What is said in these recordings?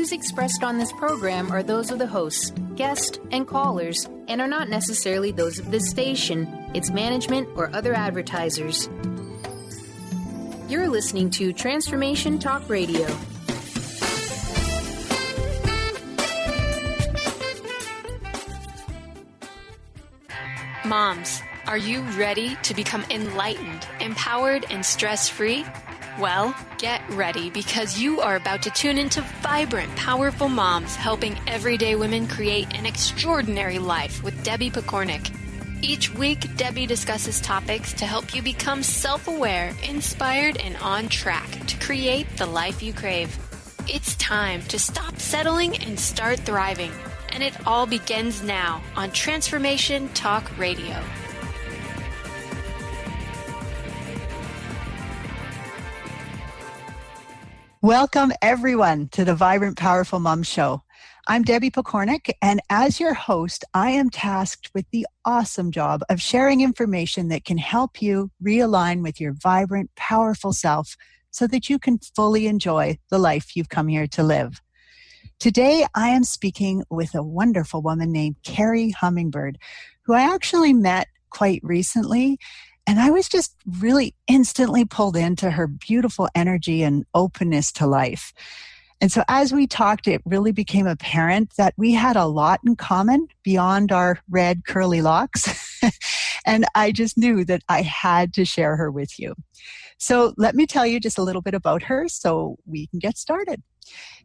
views expressed on this program are those of the hosts, guests, and callers, and are not necessarily those of this station, its management, or other advertisers. You're listening to Transformation Talk Radio. Moms, are you ready to become enlightened, empowered, and stress-free? Well, get ready because you are about to tune into Vibrant, Powerful Moms, helping everyday women create an extraordinary life with Debbie Pokornik. Each week, Debbie discusses topics to help you become self-aware, inspired, and on track to create the life you crave. It's time to stop settling and start thriving. And it all begins now on Transformation Talk Radio. Welcome, everyone, to the Vibrant, Powerful Mom Show. I'm Debbie Pokornik, and as your host, I am tasked with the awesome job of sharing information that can help you realign with your vibrant, powerful self so that you can fully enjoy the life you've come here to live. Today, I am speaking with a wonderful woman named Kerri Hummingbird, who I actually met quite recently. And I was just really instantly pulled into her beautiful energy and openness to life. And so as we talked, it really became apparent that we had a lot in common beyond our red curly locks. And I just knew that I had to share her with you. So let me tell you just a little bit about her so we can get started.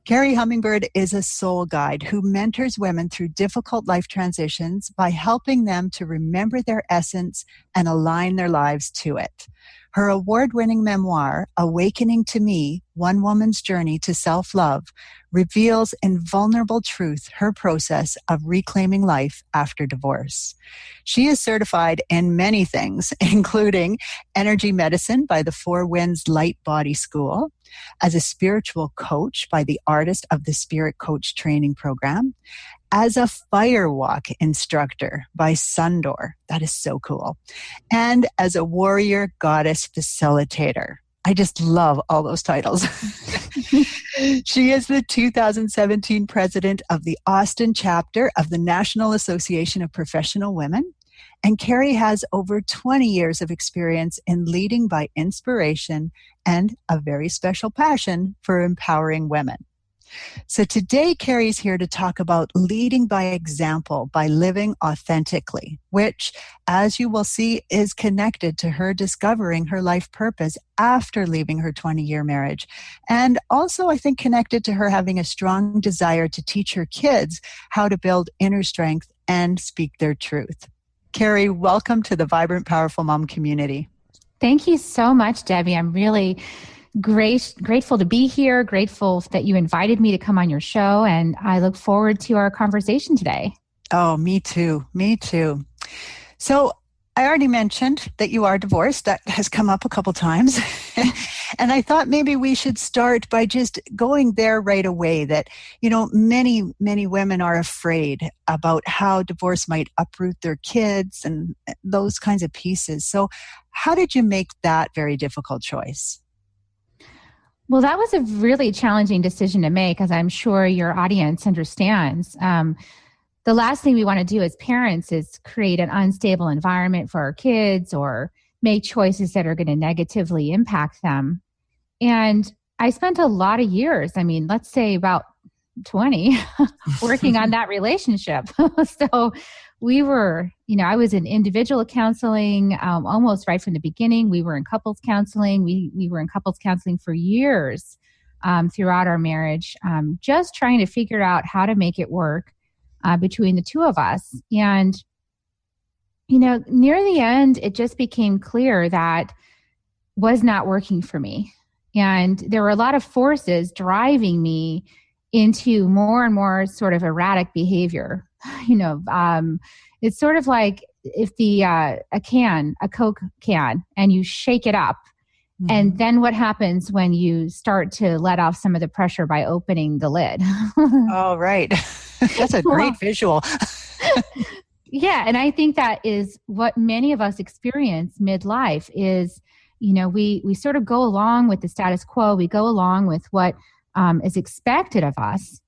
Kerri Hummingbird is a soul guide who mentors women through difficult life transitions by helping them to remember their essence and align their lives to it. Her award-winning memoir, Awakening to Me, One Woman's Journey to Self-Love, reveals in vulnerable truth her process of reclaiming life after divorce. She is certified in many things, including energy medicine by the Four Winds Light Body School, as a spiritual coach by the Artist of the Spirit Coach Training Program, as a firewalk instructor by Sundoor. That is so cool. And as a warrior goddess facilitator. I just love all those titles. She is the 2017 president of the Austin chapter of the National Association of Professional Women. And Kerri has over 20 years of experience in leading by inspiration and a very special passion for empowering women. So today, Kerri's here to talk about leading by example by living authentically, which, as you will see, is connected to her discovering her life purpose after leaving her 20-year marriage. And also, I think, connected to her having a strong desire to teach her kids how to build inner strength and speak their truth. Kerri, welcome to the Vibrant, Powerful Mom community. Thank you so much, Debbie. I'm really grateful to be here, grateful that you invited me to come on your show, and I look forward to our conversation today. Oh, me too. Me too. So I already mentioned that you are divorced. That has come up a couple times. And I thought maybe we should start by just going there right away that, you know, many women are afraid about how divorce might uproot their kids and those kinds of pieces. So how did you make that very difficult choice? Well, that was a really challenging decision to make, as I'm sure your audience understands. The last thing we want to do as parents is create an unstable environment for our kids or make choices that are going to negatively impact them. And I spent a lot of years, let's say about 20, working on that relationship. So we were, I was in individual counseling almost right from the beginning. We were in couples counseling. We were in couples counseling for years throughout our marriage, just trying to figure out how to make it work between the two of us. And, near the end, it just became clear that was not working for me. And there were a lot of forces driving me into more and more sort of erratic behavior. It's sort of like if a Coke can, and you shake it up. Mm-hmm. And then what happens when you start to let off some of the pressure by opening the lid? Oh, right. That's a great visual. Yeah. And I think that is what many of us experience midlife is, we sort of go along with the status quo. We go along with what is expected of us.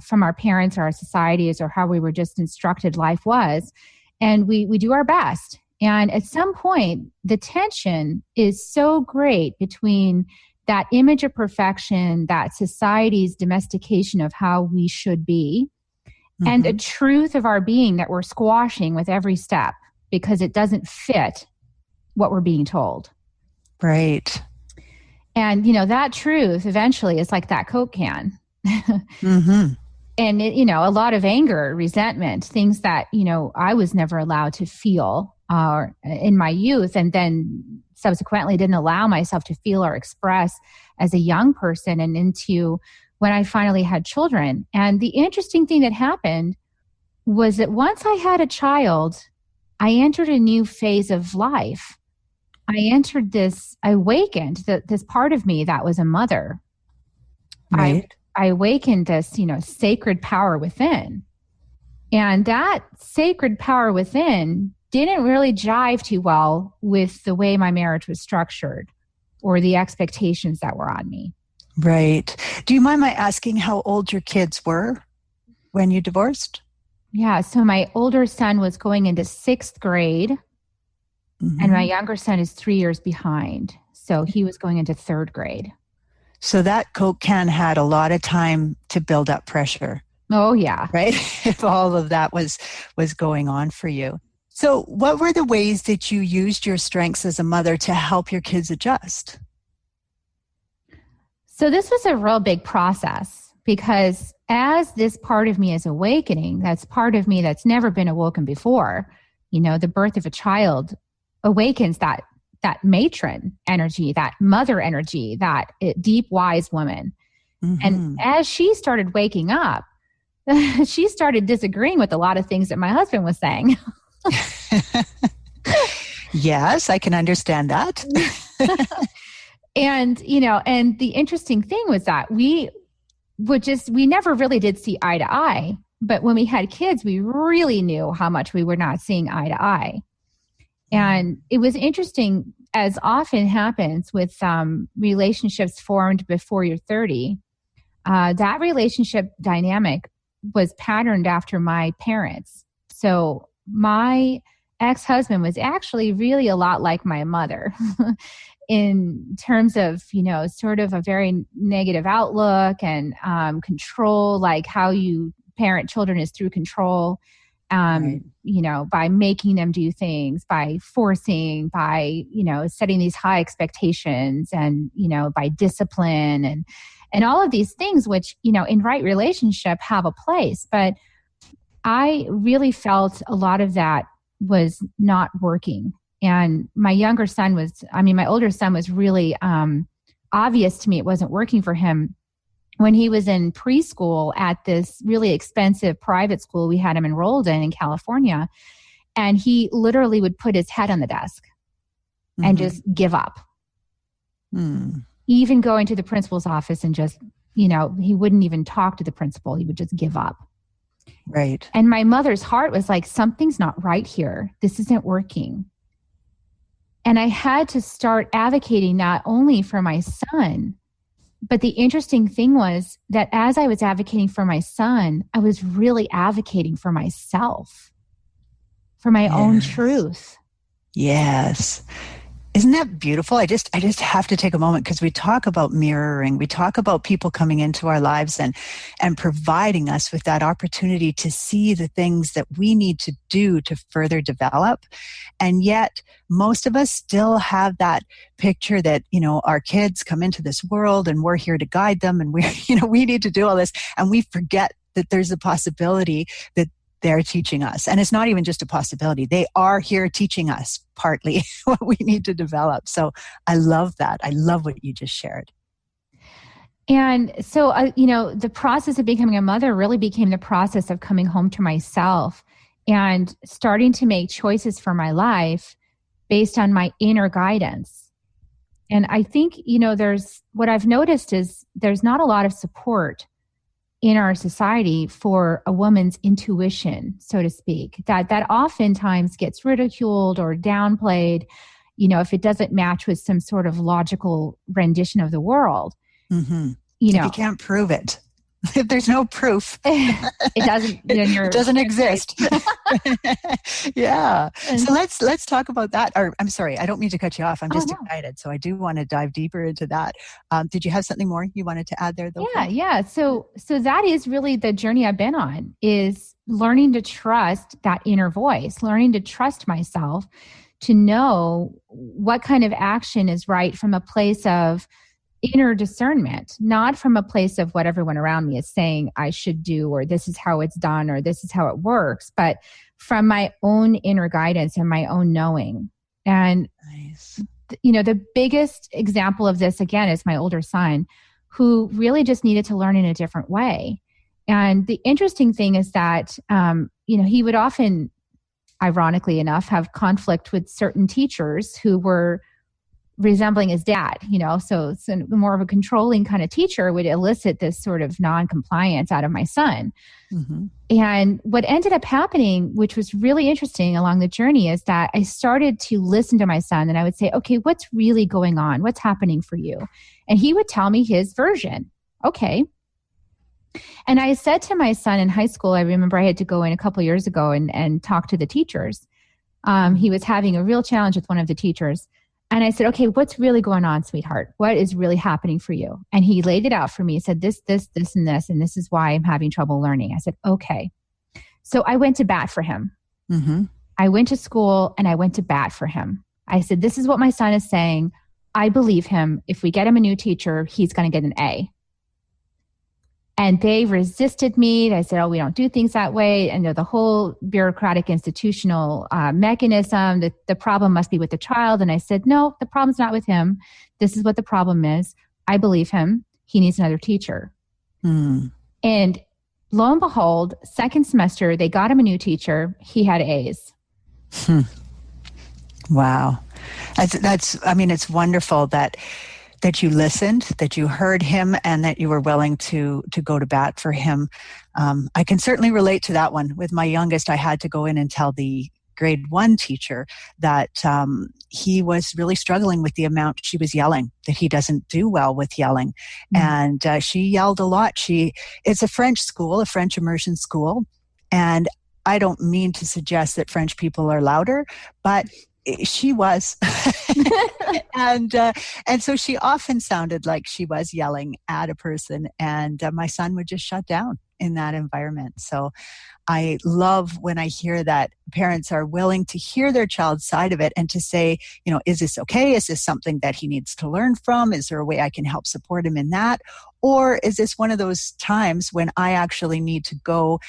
from our parents or our societies or how we were just instructed life was. And we do our best. And at some point, the tension is so great between that image of perfection, that society's domestication of how we should be, and a truth of our being that we're squashing with every step because it doesn't fit what we're being told. Right. And, that truth eventually is like that Coke can. And, a lot of anger, resentment, things that, I was never allowed to feel in my youth, and then subsequently didn't allow myself to feel or express as a young person and into when I finally had children. And the interesting thing that happened was that once I had a child, I entered a new phase of life. I awakened this part of me that was a mother. Right. I awakened this, sacred power within. And that sacred power within didn't really jive too well with the way my marriage was structured or the expectations that were on me. Right. Do you mind my asking how old your kids were when you divorced? Yeah. So my older son was going into 6th grade and my younger son is 3 years behind. So he was going into 3rd grade. So that Coke can had a lot of time to build up pressure. Oh, yeah. Right? If all of that was going on for you. So what were the ways that you used your strengths as a mother to help your kids adjust? So this was a real big process because as this part of me is awakening, that's part of me that's never been awoken before. The birth of a child awakens that matron energy, that mother energy, that deep, wise woman. And as she started waking up, she started disagreeing with a lot of things that my husband was saying. Yes, I can understand that. And, and the interesting thing was that we never really did see eye to eye. But when we had kids, we really knew how much we were not seeing eye to eye. And it was interesting, as often happens with relationships formed before you're 30, that relationship dynamic was patterned after my parents. So my ex-husband was actually really a lot like my mother in terms of, sort of a very negative outlook and control, like how you parent children is through control. Right. By making them do things, by forcing, by, setting these high expectations and, by discipline and all of these things, which, in right relationship have a place. But I really felt a lot of that was not working. And my older son was really obvious to me it wasn't working for him. When he was in preschool at this really expensive private school we had him enrolled in California, and he literally would put his head on the desk and just give up. Even going to the principal's office and just, he wouldn't even talk to the principal. He would just give up. Right. And my mother's heart was like, something's not right here. This isn't working. And I had to start advocating not only for my son, but the interesting thing was that as I was advocating for my son, I was really advocating for myself, for my own truth. Yes. Isn't that beautiful? I just have to take a moment because we talk about mirroring. We talk about people coming into our lives and providing us with that opportunity to see the things that we need to do to further develop. And yet most of us still have that picture that, our kids come into this world and we're here to guide them and we need to do all this. And we forget that there's a possibility that they're teaching us. And it's not even just a possibility. They are here teaching us partly what we need to develop. So I love that. I love what you just shared. And so, the process of becoming a mother really became the process of coming home to myself and starting to make choices for my life based on my inner guidance. And I think, what I've noticed is there's not a lot of support in our society for a woman's intuition, so to speak, that oftentimes gets ridiculed or downplayed, if it doesn't match with some sort of logical rendition of the world. If you can't prove it. If there's no proof, it doesn't. It doesn't exist. Yeah. So let's talk about that. Or I'm sorry, I don't mean to cut you off. I'm just excited, so I do want to dive deeper into that. Did you have something more you wanted to add there, though? Yeah. So that is really the journey I've been on, is learning to trust that inner voice, learning to trust myself, to know what kind of action is right from a place of inner discernment, not from a place of what everyone around me is saying I should do, or this is how it's done, or this is how it works, but from my own inner guidance and my own knowing. And, the biggest example of this, again, is my older son, who really just needed to learn in a different way. And the interesting thing is that, he would often, ironically enough, have conflict with certain teachers who were resembling his dad, so more of a controlling kind of teacher would elicit this sort of non-compliance out of my son. Mm-hmm. And what ended up happening, which was really interesting along the journey, is that I started to listen to my son, and I would say, okay, what's really going on? What's happening for you? And he would tell me his version. Okay. And I said to my son in high school, I remember I had to go in a couple of years ago and talk to the teachers. He was having a real challenge with one of the teachers. And I said, okay, what's really going on, sweetheart? What is really happening for you? And he laid it out for me. He said, this, and this is why I'm having trouble learning. I said, okay. So I went to bat for him. Mm-hmm. I went to school and I went to bat for him. I said, this is what my son is saying. I believe him. If we get him a new teacher, he's going to get an A. And they resisted me. They said, oh, we don't do things that way. And the whole bureaucratic institutional mechanism, the problem must be with the child. And I said, no, the problem's not with him. This is what the problem is. I believe him. He needs another teacher. Mm. And lo and behold, second semester, they got him a new teacher. He had A's. Wow. It's wonderful that you listened, that you heard him, and that you were willing to go to bat for him. I can certainly relate to that one. With my youngest, I had to go in and tell the grade 1 teacher that he was really struggling with the amount she was yelling, that he doesn't do well with yelling. Mm-hmm. And she yelled a lot. It's a French school, a French immersion school. And I don't mean to suggest that French people are louder, but she was. And so she often sounded like she was yelling at a person, and my son would just shut down in that environment. So I love when I hear that parents are willing to hear their child's side of it and to say, is this okay? Is this something that he needs to learn from? Is there a way I can help support him in that? Or is this one of those times when I actually need to go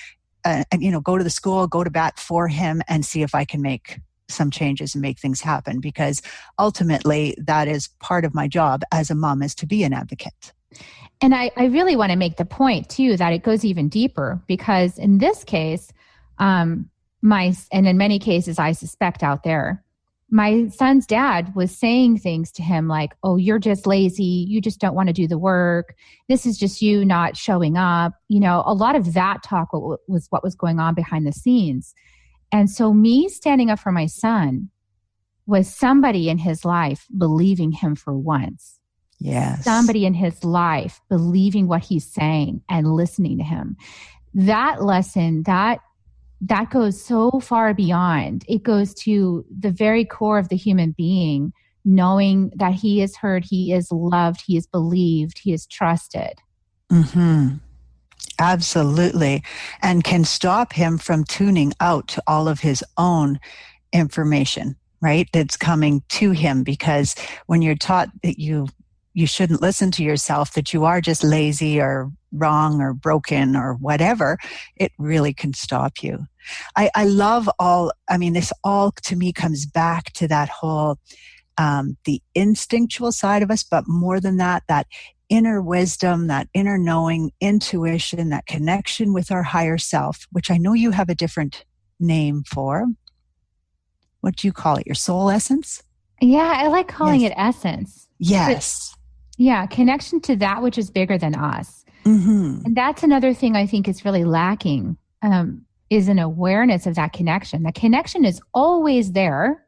go to the school, go to bat for him, and see if I can make some changes and make things happen? Because ultimately that is part of my job as a mom, is to be an advocate. And I really want to make the point too, that it goes even deeper, because in this case, and in many cases I suspect out there, my son's dad was saying things to him like, oh, you're just lazy. You just don't want to do the work. This is just you not showing up. A lot of that talk was what was going on behind the scenes. And so me standing up for my son was somebody in his life believing him for once. Yes. Somebody in his life believing what he's saying and listening to him. That lesson, that goes so far beyond. It goes to the very core of the human being, knowing that he is heard, he is loved, he is believed, he is trusted. Mm-hmm. Absolutely. And can stop him from tuning out to all of his own information, right? That's coming to him, because when you're taught that you shouldn't listen to yourself, that you are just lazy or wrong or broken or whatever, it really can stop you. I love this all to me comes back to that whole, the instinctual side of us, but more than that inner wisdom, that inner knowing, intuition, that connection with our higher self, which I know you have a different name for. What do you call it? Your soul essence? Yeah, I like calling it essence. Yes. Yeah, connection to that which is bigger than us. Mm-hmm. And that's another thing I think is really lacking, is an awareness of that connection. That connection is always there.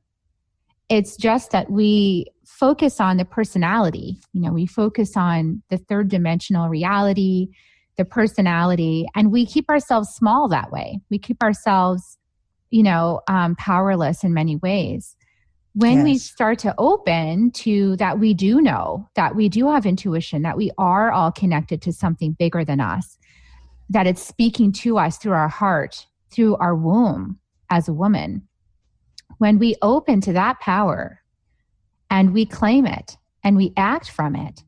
It's just that we focus on the personality. We focus on the third dimensional reality, the personality, and we keep ourselves small that way. We keep ourselves, powerless in many ways. When we start to open to that, we do know that we do have intuition, that we are all connected to something bigger than us, that it's speaking to us through our heart, through our womb as a woman. When we open to that power and we claim it and we act from it,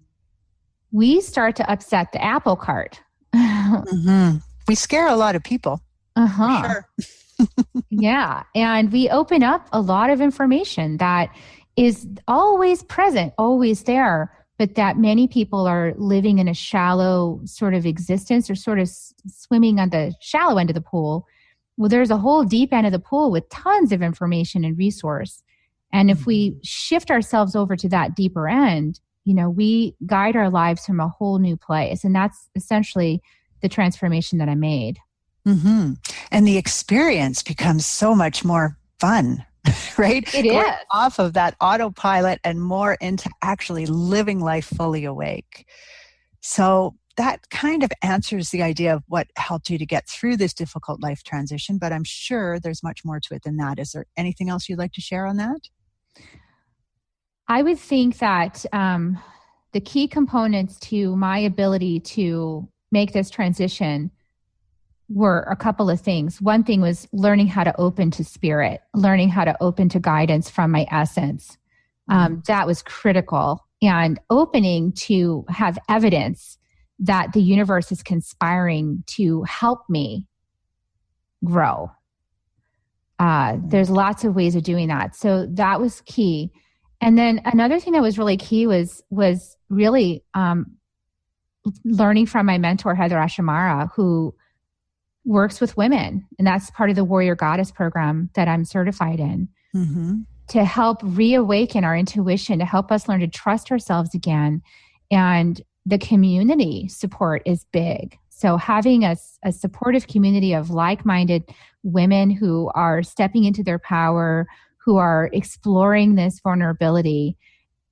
we start to upset the apple cart. We scare a lot of people. For sure. Yeah. And we open up a lot of information that is always present, always there, but that many people are living in a shallow sort of existence or sort of swimming on the shallow end of the pool. Well, there's a whole deep end of the pool with tons of information and resource. And if we shift ourselves over to that deeper end, we guide our lives from a whole new place. And that's essentially the transformation that I made. And the experience becomes so much more fun, right? It is. Off of that autopilot and more into actually living life fully awake. So that kind of answers the idea of what helped you to get through this difficult life transition, but I'm sure there's much more to it than that. Is there anything else you'd like to share on that? I would think that the key components to my ability to make this transition were a couple of things. One thing was learning how to open to spirit, learning how to open to guidance from my essence. That was critical. And opening to have evidence that the universe is conspiring to help me grow. There's lots of ways of doing that. So that was key. And then another thing that was really key was really learning from my mentor, Heather Ashamara, who works with women. And that's part of the Warrior Goddess program that I'm certified in, to help reawaken our intuition, to help us learn to trust ourselves again. And the community support is big. So having a supportive community of like-minded women who are stepping into their power, who are exploring this vulnerability,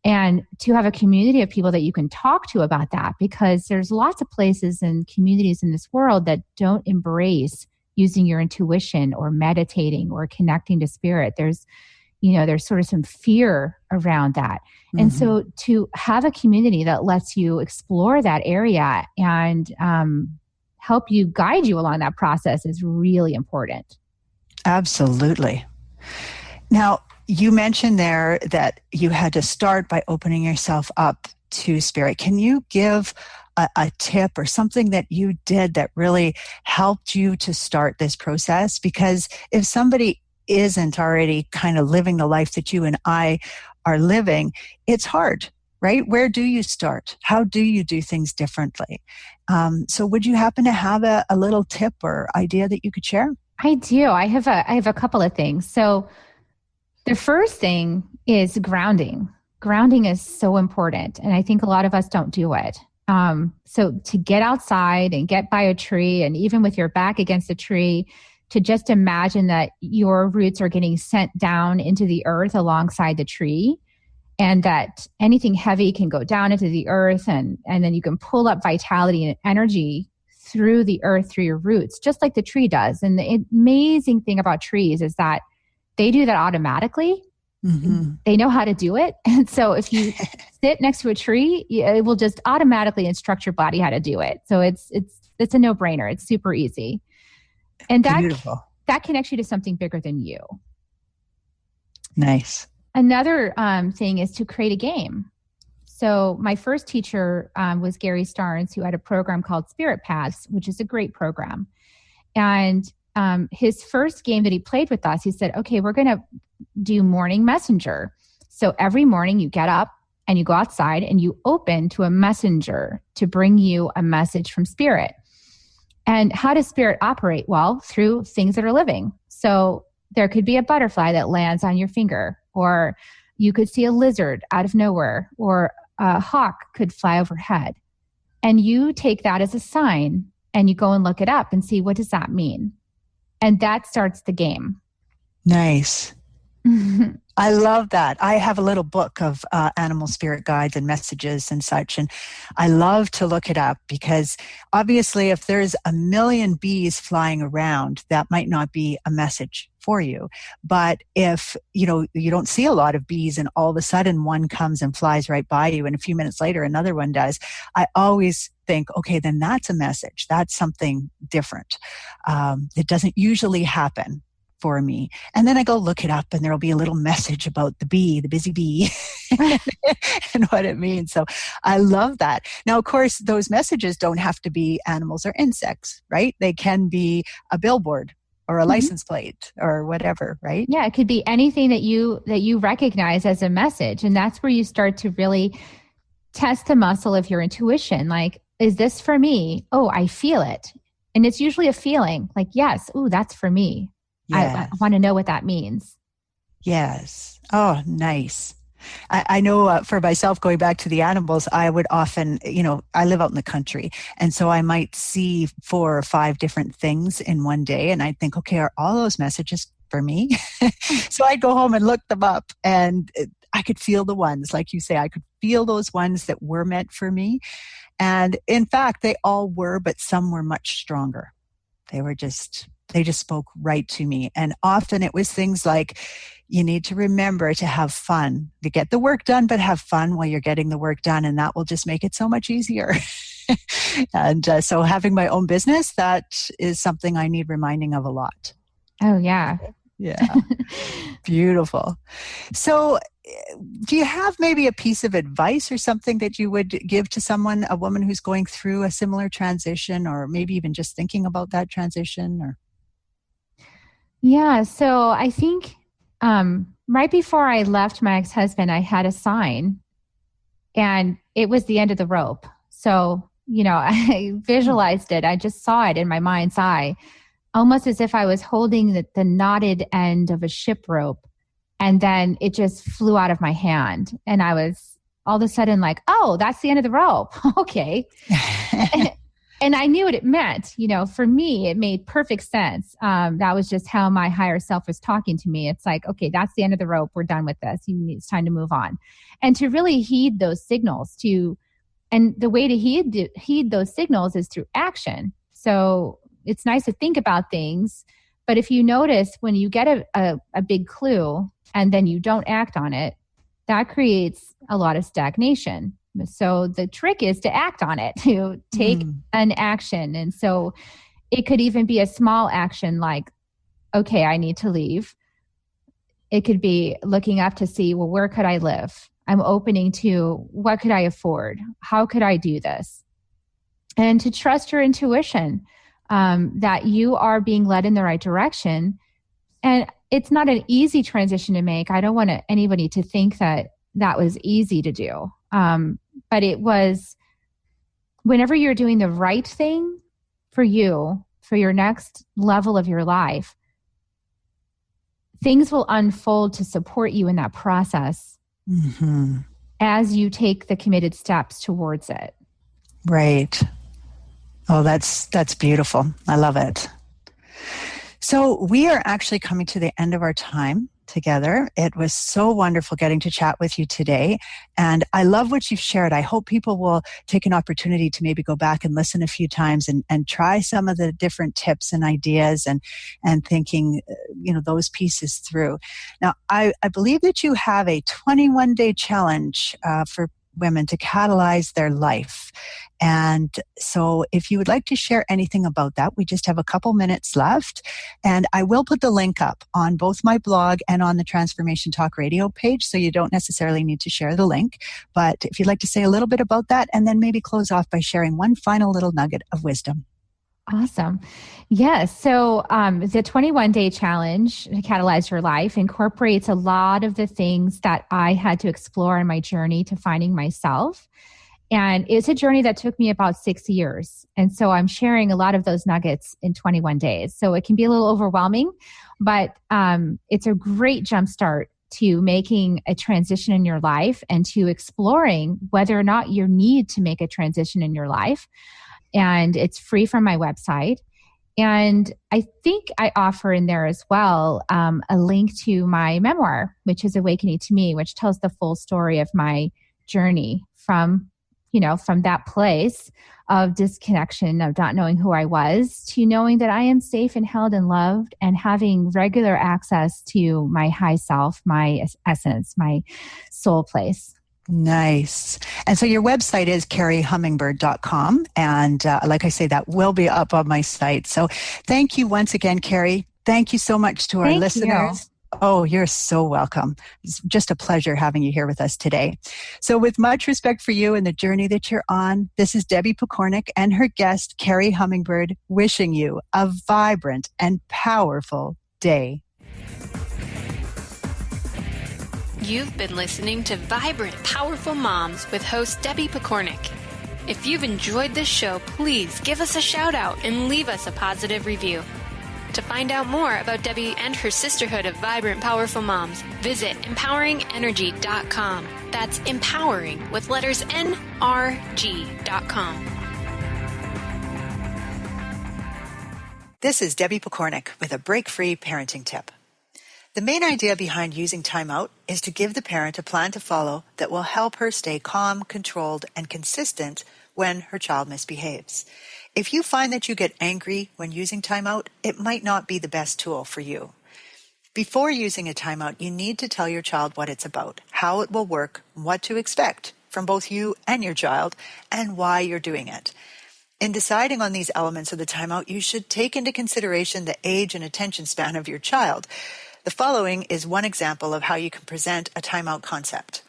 and to have a community of people that you can talk to about that, because there's lots of places and communities in this world that don't embrace using your intuition or meditating or connecting to spirit. There's sort of some fear around that. And so to have a community that lets you explore that area and help you guide you along that process is really important. Absolutely. Now, you mentioned there that you had to start by opening yourself up to spirit. Can you give a tip or something that you did that really helped you to start this process? Because if somebody isn't already kind of living the life that you and I are living, it's hard, right? Where do you start? How do you do things differently? So would you happen to have a little tip or idea that you could share? I do. I have a couple of things. So the first thing is grounding. Grounding is so important. And I think a lot of us don't do it. So to get outside and get by a tree, and even with your back against a tree, to just imagine that your roots are getting sent down into the earth alongside the tree, and that anything heavy can go down into the earth, and then you can pull up vitality and energy through the earth, through your roots, just like the tree does. And the amazing thing about trees is that they do that automatically. They know how to do it. And so if you sit next to a tree, it will just automatically instruct your body how to do it. So it's a no-brainer. It's super easy. And that connects you to something bigger than you. Nice. Another thing is to create a game. So my first teacher was Gary Starnes, who had a program called Spirit Paths, which is a great program. And his first game that he played with us, he said, okay, we're going to do morning messenger. So every morning you get up and you go outside and you open to a messenger to bring you a message from spirit. And how does spirit operate? Well, through things that are living. So there could be a butterfly that lands on your finger, or you could see a lizard out of nowhere, or a hawk could fly overhead. And you take that as a sign and you go and look it up and see, what does that mean? And that starts the game. Nice. I love that. I have a little book of animal spirit guides and messages and such, and I love to look it up because obviously if there's a million bees flying around, that might not be a message for you. But if, you don't see a lot of bees and all of a sudden one comes and flies right by you and a few minutes later another one does, I always think, okay, then that's a message. That's something different. It doesn't usually happen for me. And then I go look it up and there'll be a little message about the bee, the busy bee, and what it means. So I love that. Now, of course, those messages don't have to be animals or insects, right? They can be a billboard or a license plate or whatever, right? Yeah, it could be anything that you recognize as a message. And that's where you start to really test the muscle of your intuition. Like, is this for me? Oh, I feel it. And it's usually a feeling like, yes, ooh, that's for me. Yes. I want to know what that means. Yes. Oh, nice. I know for myself, going back to the animals, I would often, I live out in the country. And so I might see 4 or 5 different things in one day. And I'd think, okay, are all those messages for me? So I'd go home and look them up and I could feel the ones, like you say, I could feel those ones that were meant for me. And in fact, they all were, but some were much stronger. They just spoke right to me. And often it was things like, you need to remember to have fun, to get the work done, but have fun while you're getting the work done. And that will just make it so much easier. And so having my own business, that is something I need reminding of a lot. Oh, yeah. Yeah. Beautiful. So do you have maybe a piece of advice or something that you would give to someone, a woman who's going through a similar transition, or maybe even just thinking about that transition? Or yeah, so I think right before I left my ex-husband, I had a sign and it was the end of the rope. So, I visualized it. I just saw it in my mind's eye, almost as if I was holding the knotted end of a ship rope. And then it just flew out of my hand. And I was all of a sudden like, oh, that's the end of the rope. Okay. And I knew what it meant. For me, it made perfect sense. That was just how my higher self was talking to me. It's like, okay, that's the end of the rope. We're done with this. It's time to move on. And to really heed those signals and the way to heed those signals is through action. So it's nice to think about things, but if you notice when you get a big clue and then you don't act on it, that creates a lot of stagnation. So the trick is to act on it, to take an action. And so it could even be a small action like, okay, I need to leave. It could be looking up to see, well, where could I live? I'm opening to what could I afford? How could I do this? And to trust your intuition, that you are being led in the right direction. And it's not an easy transition to make. I don't want anybody to think that was easy to do. But it was, whenever you're doing the right thing for you, for your next level of your life, things will unfold to support you in that process as you take the committed steps towards it. Right. Oh, that's beautiful. I love it. So we are actually coming to the end of our time together. It was so wonderful getting to chat with you today. And I love what you've shared. I hope people will take an opportunity to maybe go back and listen a few times and try some of the different tips and ideas and thinking, those pieces through. Now, I believe that you have a 21-day challenge for women to catalyze their life. And so if you would like to share anything about that, we just have a couple minutes left. And I will put the link up on both my blog and on the Transformation Talk Radio page, so you don't necessarily need to share the link. But if you'd like to say a little bit about that, and then maybe close off by sharing one final little nugget of wisdom. Awesome. Yes. So the 21-day challenge to catalyze your life incorporates a lot of the things that I had to explore in my journey to finding myself. And it's a journey that took me about 6 years. And so I'm sharing a lot of those nuggets in 21 days. So it can be a little overwhelming, but it's a great jumpstart to making a transition in your life and to exploring whether or not you need to make a transition in your life. And it's free from my website. And I think I offer in there as well a link to my memoir, which is Awakening to Me, which tells the full story of my journey from that place of disconnection, of not knowing who I was, to knowing that I am safe and held and loved, and having regular access to my high self, my essence, my soul place. Nice. And so your website is kerrihummingbird.com. And like I say, that will be up on my site. So thank you once again, Kerri. Thank you so much to our listeners. Oh, you're so welcome. It's just a pleasure having you here with us today. So with much respect for you and the journey that you're on, this is Debbie Pokornik and her guest, Kerri Hummingbird, wishing you a vibrant and powerful day. You've been listening to Vibrant, Powerful Moms with host Debbie Pokornik. If you've enjoyed this show, please give us a shout out and leave us a positive review. To find out more about Debbie and her sisterhood of Vibrant, Powerful Moms, visit empoweringenergy.com. That's empowering with letters NRG.com. This is Debbie Pokornik with a break-free parenting tip. The main idea behind using timeout is to give the parent a plan to follow that will help her stay calm, controlled, and consistent when her child misbehaves. If you find that you get angry when using timeout, it might not be the best tool for you. Before using a timeout, you need to tell your child what it's about, how it will work, what to expect from both you and your child, and why you're doing it. In deciding on these elements of the timeout, you should take into consideration the age and attention span of your child. The following is one example of how you can present a timeout concept.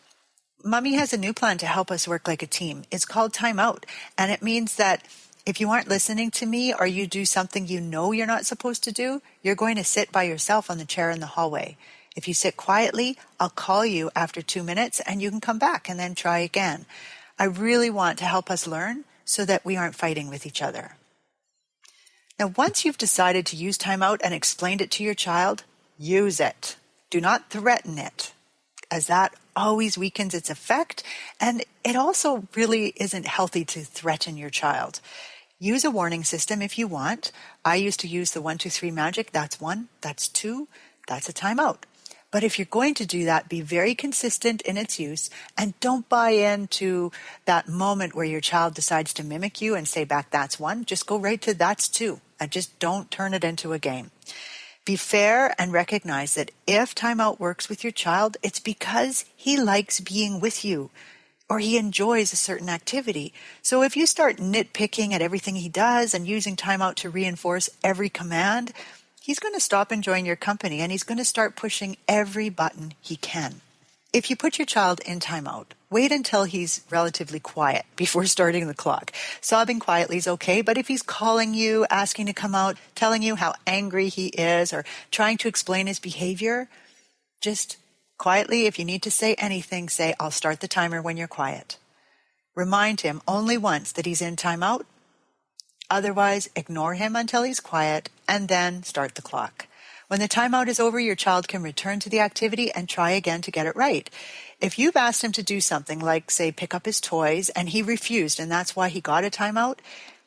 Mommy has a new plan to help us work like a team. It's called timeout, and it means that if you aren't listening to me or you do something you know you're not supposed to do, you're going to sit by yourself on the chair in the hallway. If you sit quietly, I'll call you after 2 minutes and you can come back and then try again. I really want to help us learn so that we aren't fighting with each other. Now, once you've decided to use timeout and explained it to your child, use it. Do not threaten it, as that always weakens its effect, and it also really isn't healthy to threaten your child. Use a warning system if you want. I used to use the 1, 2, 3 magic. That's 1, that's 2, that's a timeout. But if you're going to do that, be very consistent in its use and don't buy into that moment where your child decides to mimic you and say back, that's 1. Just go right to that's 2 and just don't turn it into a game. Be fair and recognize that if timeout works with your child, it's because he likes being with you or he enjoys a certain activity. So if you start nitpicking at everything he does and using timeout to reinforce every command, he's going to stop enjoying your company and he's going to start pushing every button he can. If you put your child in timeout, wait until he's relatively quiet before starting the clock. Sobbing quietly is okay, but if he's calling you, asking to come out, telling you how angry he is, or trying to explain his behavior, just quietly, if you need to say anything, say, I'll start the timer when you're quiet. Remind him only once that he's in timeout. Otherwise, ignore him until he's quiet and then start the clock. When the timeout is over, your child can return to the activity and try again to get it right. If you've asked him to do something like, say, pick up his toys, and he refused, and that's why he got a timeout,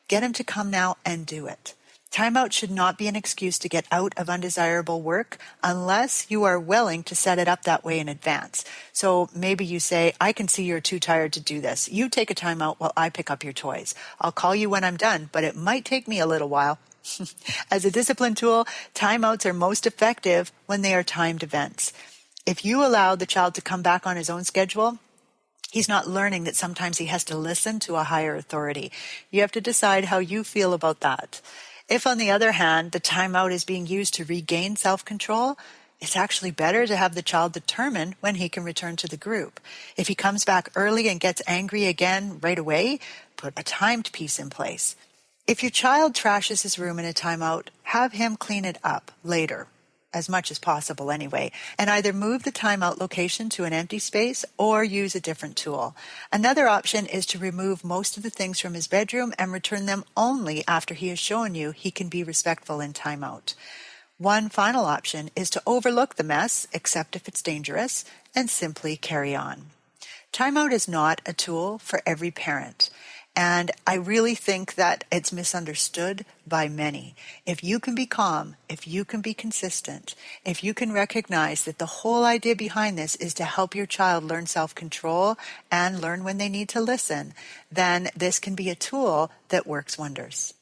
get him to come now and do it. Timeout should not be an excuse to get out of undesirable work unless you are willing to set it up that way in advance. So maybe you say, I can see you're too tired to do this. You take a timeout while I pick up your toys. I'll call you when I'm done, but it might take me a little while. As a discipline tool, timeouts are most effective when they are timed events. If you allow the child to come back on his own schedule, he's not learning that sometimes he has to listen to a higher authority. You have to decide how you feel about that. If, on the other hand, the timeout is being used to regain self-control, it's actually better to have the child determine when he can return to the group. If he comes back early and gets angry again right away, put a timed piece in place. If your child trashes his room in a timeout, have him clean it up later, as much as possible anyway, and either move the timeout location to an empty space or use a different tool. Another option is to remove most of the things from his bedroom and return them only after he has shown you he can be respectful in timeout. One final option is to overlook the mess, except if it's dangerous, and simply carry on. Timeout is not a tool for every parent. And I really think that it's misunderstood by many. If you can be calm, if you can be consistent, if you can recognize that the whole idea behind this is to help your child learn self-control and learn when they need to listen, then this can be a tool that works wonders.